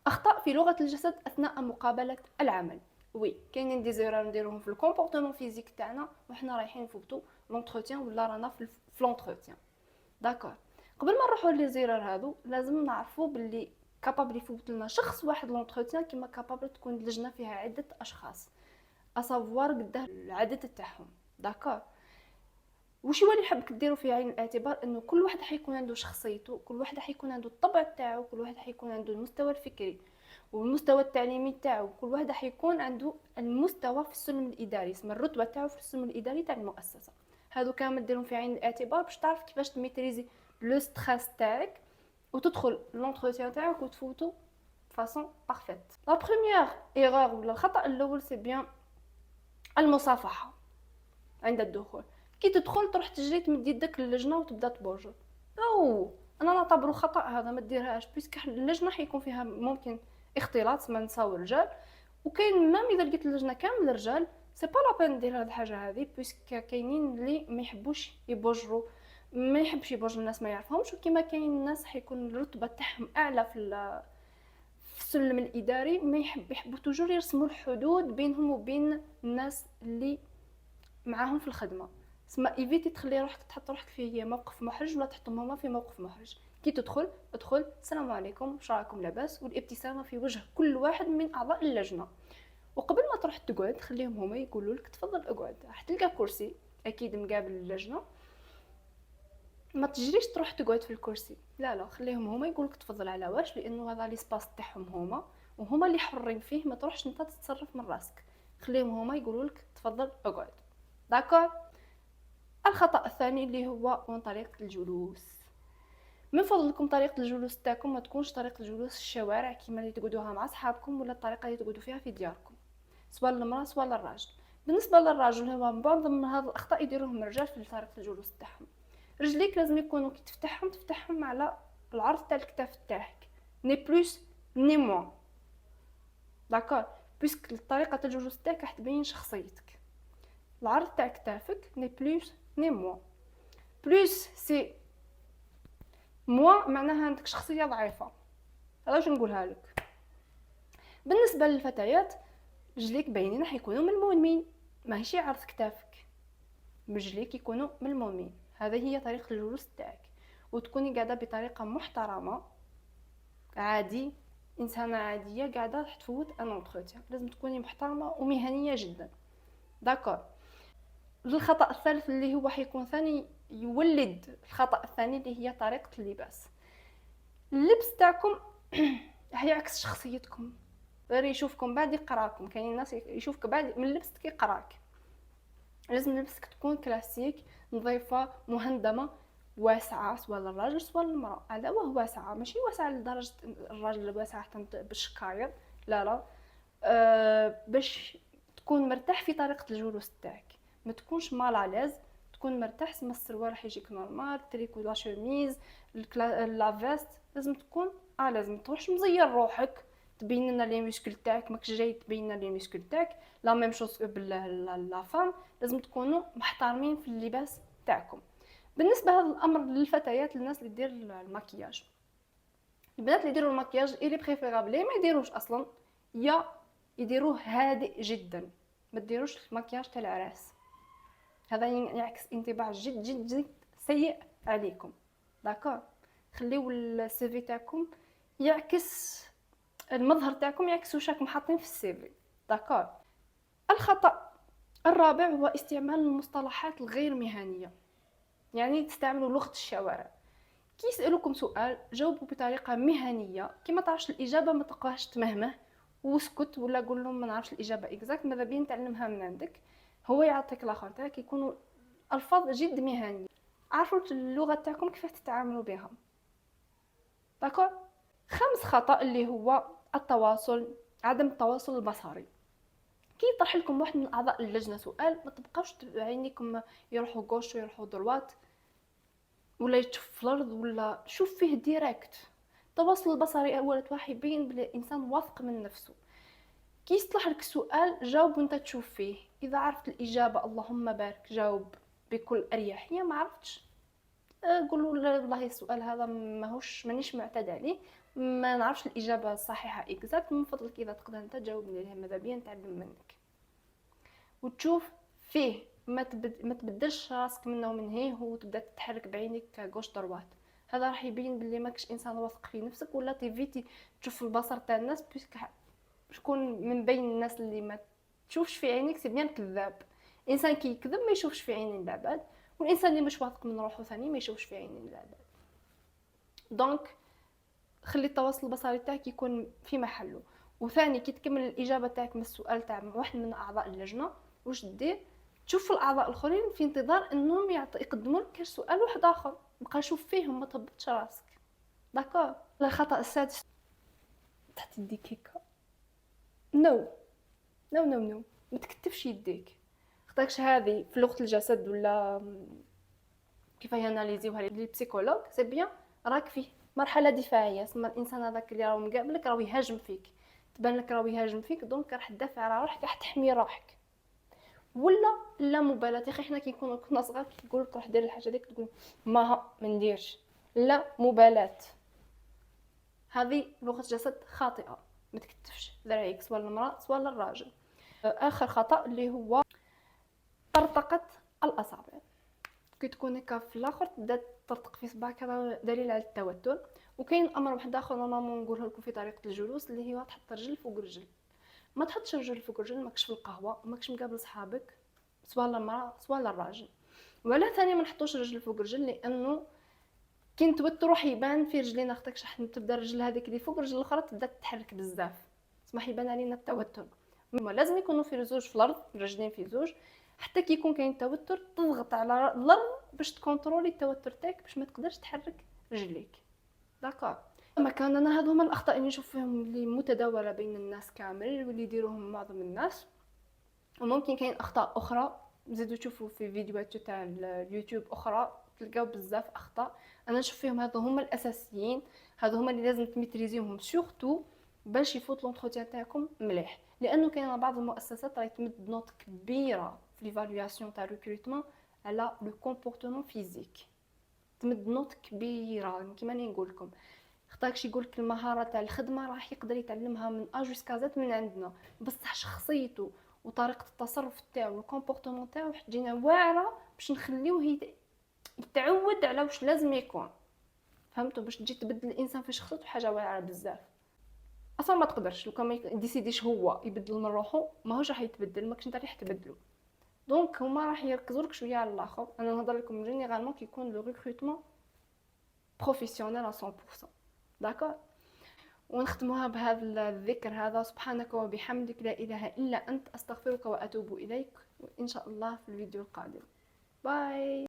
اخطاء في لغه الجسد اثناء مقابله العمل. وي كاينين دي زيرار نديروهم في الكومبورتمون فيزيك تاعنا وحنا رايحين نفوتو لونتروتيان ولا رانا في لونتروتيان. داكور. قبل ما نروحوا لي زيرار هادو لازم نعرفوا باللي كابابل يفوت لنا شخص واحد لونتروتيان كيما كابابل تكون اللجنه فيها عده اشخاص اسافوار قداه العدد تاعهم. داكور. وش هو اللي حابك ديروا في عين الاعتبار انه كل واحد حيكون عنده شخصيته، كل واحد حيكون عنده الطبع تاعو، كل واحد حيكون عنده المستوى الفكري والمستوى التعليمي تاعو، كل واحد حيكون عنده المستوى في السلم الاداري، اسم الرتبه تاعو في السلم الاداري تاع المؤسسه. هادو كامل ديرهم في عين الاعتبار باش تعرف كيفاش تميتريزي لو ستريس تاعك وتدخل لونتروتيان تاعك وتفوتو فاسون بارفيت. لا بروميير ايرور ولا الخطا الاول سي بيان المصافحه عند الدخول. كي تدخل تروح تجري تمد يدك للجنه وتبدا تبوجر، او انا نعتبره خطا هذا، ما ديرهاش بيسك اللجنه حيكون فيها ممكن اختلاط ما نساء ورجال، وكاين مام اذا لقيت اللجنه كامل رجال سي با لا بين ندير هاد الحاجه هذه بيسك كاينين اللي ما يحبوش يبوجروا، ما يحبش يبوجر الناس ما يعرفهمش، وكما كاين الناس حيكون الرتبه تاعهم اعلى في السلم الاداري ما يحبوا توجور يرسموا الحدود بينهم وبين الناس اللي معاهم في الخدمه. تسمى ايفيتي تخلي روحك تحط روحك في موقف محرج ولا تحطهم هما في موقف محرج. كي تدخل ادخل السلام عليكم واش راكم لاباس، والابتسامه في وجه كل واحد من اعضاء اللجنه. وقبل ما تروح تقعد خليهم هما يقولوا لك تفضل اقعد، راح تلقى كرسي اكيد مقابل اللجنه، ما تجريش تروح تقعد في الكرسي، لا لا خليهم هما يقولك تفضل. على واش؟ لانه هذا لي سباس تاعهم هما وهما اللي حرين فيه، ما تروحش انت تتصرف من راسك، خليهم هما يقولوا لك تفضل اقعد. داكور. الخطأ الثاني اللي هو من طريقة الجلوس. من فضلكم طريقة الجلوس تاعكم ما تكونش طريقة الجلوس الشوارع كيما اللي تقعدوها مع صحابكم ولا الطريقة اللي تقعدوا فيها في دياركم، سواء المرأة سواء الراجل. بالنسبة للراجل هو بعض من هذه الأخطاء يديروهم الرجال في طريقة الجلوس تاعهم. رجليك لازم يكونوا كي تفتحهم على العرض تاع الكتاف تاعك، ني بلوس ني موان. داكور. بيسك طريقة الجلوس تاعك راح تبين شخصيتك. العرض تاع كتافك ني بلوس ني موان. بلوس سي موا معناها عندك شخصيه ضعيفه، هذا واش نقولها لك. بالنسبه للفتيات رجليك باينين راح يكونوا ملمومين، ماشي عرض كتافك، رجليك يكونوا ملمومين. هذه هي طريقه الجلوس تاعك، وتكوني قاعده بطريقه محترمه عادي، انسانه عاديه قاعده راح تفوت ان اونتروتيان، لازم تكوني محترمه ومهنيه جدا. داكور. الخطا الثالث اللي هو حيكون ثاني يولد الخطا الثاني اللي هي طريقه اللباس. اللبس تاعكم هيعكس شخصيتكم، غير يشوفكم بعد يقراكم. كاين الناس يشوفك بعد من لبستك يقراك. لازم لبسك تكون كلاسيك، نظيفه، مهندمه، واسعه، سواء للراجل سواء للمراه. على واسعه ماشي واسعه لدرجه الراجل واسعه حتى بالشكاير، لا لا. باش تكون مرتاح في طريقه الجلوس تاعك، ما تكونش مالالاز، تكون مرتاح. سما السروال راح يجيك نورمال، التريكو لا شوميز لا فيست لازم تكون لازم تروحش مزير روحك تبين لنا لي ميسكل تاعك، ماكش جاي تبين لنا لي ميسكل تاعك. لا ميم شوز لا فام، لازم تكونوا محترمين في اللباس تاعكم. بالنسبه هذا الامر للفتيات، الناس اللي دير المكياج، البنات اللي يديروا المكياج اللي بريفيرابل ما يديروش اصلا، يا يديروه هادئ جدا، ما تديروش المكياج تاع العراس، هذا يعكس انطباع جد جد جد سيء عليكم. داكور. خليو السي في تاعكم يعكس المظهر تاعكم، يعكس واش راكم حاطين في السي في. داكور. الخطا الرابع هو استعمال المصطلحات الغير مهنيه، يعني تستعملوا لغه الشوارع. كي يسالوكم سؤال جاوبوا بطريقه مهنيه، كي ما تعرفش الاجابه ما تبقاش تمهمه واسكت، ولا قول لهم ما نعرفش الاجابه اكزاكت، ماذا بين تعلمها من عندك. هو يعطيك الاخر تاعك يكونوا الفاظ جد مهنيه، عارفوا اللغه تاعكم كيف تتعاملوا بها. داكور. خامس خطا اللي هو التواصل، عدم التواصل البصري. كي يطرح لكم واحد من اعضاء اللجنه سؤال ما تبقاوش عينيكم يروحوا غوش ويروحوا دروات، ولا تشوف في الارض، ولا شوف فيه ديريكت. التواصل البصري اول واحد يبين بلي الانسان واثق من نفسه. كي يطرح لك سؤال جاوب وانت تشوف فيه، اذا عرفت الاجابه اللهم بارك جاوب بكل اريحيه، ما عرفتش قولوا والله السؤال هذا ماهوش مانيش معتاد عليه، ما نعرفش الاجابه الصحيحه اكزاكت، من فضلك اذا تقدر انت تجاوبني عليها ماذا بيا نتعلم منك. وتشوف فيه ما تبدلش راسك منه ومن هيه وتبدا تتحرك بعينيك غوش دروات. هذا راح يبين بلي ماكش انسان واثق في نفسك، ولا تيفيتي تشوف البصر تاع الناس بيسك شكون من بين الناس اللي ما تشوفش في عينيك سي بيان كذاب. انسان كي يكذب ما يشوفش في عين العباد، والانسان اللي مش واثق من روحه ثاني ما يشوفش في عين العباد. دونك خلي التواصل البصري تاعك يكون في محله. وثاني كي تكمل الاجابه تاعك من السؤال تاع واحد من اعضاء اللجنه، واش دير؟ تشوف الاعضاء الاخرين في انتظار انهم يقدموا لك سؤال واحد اخر، بقى شوف فيهم ما تهبطش راسك. داكور. الخطا السادس تحت يديك هكا، نو نو نو نو، ما تكتفش يديك. خاطرش هذه في لغه الجسد ولا كيف ياناليزيو هذه لي بسيكولوج سي بيان راك فيه مرحله دفاعيه، اسمى الانسان هذاك اللي راه مقابلك راه يهاجم فيك، تبان لك راه يهاجم فيك، دونك راح تدافع على روحك، راح تحمي روحك. ولا لا مبالاه، يا اخي حنا كي كنا صغار كيقول لك روح دير الحاجه ديك تقول ما نديرش، لا مبالاه. هذه لغه جسد خاطئه، ما تكتفش ذراعيك سواء المراه سواء الراجل. اخر خطا اللي هو طرطقه الاصابع. كي تكون هكا في الاخر تبدا تطرطق في صباعك، هذا دليل على التوتر. وكاين امر واحد اخر نورمالمون نقوله لكم في طريقه الجلوس، اللي هو تحط رجل فوق رجل. ما تحطش رجل فوق رجل ماكش في القهوه وماكش مقابل صحابك سواء المراه سواء الراجل. ولا ثاني ما نحطوش رجل فوق رجل، لانه كي نتوتر راح يبان في رجلينا، خاطرش راح تبدا الرجل هذيك اللي فوق الرجل الاخرى تبدا تتحرك بزاف، تسمح يبان علينا التوتر. لازم يكونوا في زوج في الارض، الرجلين في زوج، حتى كي يكون كاين توتر تضغط على الارض باش تكونترولي التوتر تاعك باش ما تقدرش تحرك رجليك. داكور. اما كان انا هذو هما الاخطاء اللي نشوف فيهم اللي متداوله بين الناس كامل واللي يديروهم معظم الناس. وممكن كاين اخطاء اخرى زيدوا تشوفوا في فيديوهات تاع اليوتيوب اخرى تلقاو بزاف اخطاء. انا نشوف فيهم هذو هما الاساسيين، هذو هما اللي لازم تميتريزيوهم سورتو باش يفوت لونتروتيان تاعكم مليح. لانه كاين بعض المؤسسات راهي تمد نوت كبيره في ليفالواسيون تاع ريكروتمون على لو كومبورتمون فيزيك، تمد نوت كبيره كيما نقول لكم. خطاكش يقول لك المهاره تاع الخدمه راح يقدر يتعلمها من ا جوسكا زد من عندنا، بصح شخصيته وطريقه التصرف تاعو والكومبورتمون تاعو تجينا واعره باش نخليوه يتعود على واش لازم يكون. فهمتوا؟ باش تجي تبدل الانسان في شخصيته حاجه واعره بزاف. اصلا ما تقدرش لو كان ما يديسيديش هو يبدل من روحه ماهوش راح يتبدل، ماكش انت راح تبدلو. دونك هما راح يركزوا لك شويه على الاخر. انا نهضر لكم جينيرالمون كي يكون لو ريكروتمون بروفيسيونيل 100%. داكور. ونختموها بهذا الذكر هذا: سبحانك وبحمدك لا اله الا انت استغفرك واتوب اليك، وان شاء الله في الفيديو القادم. باي.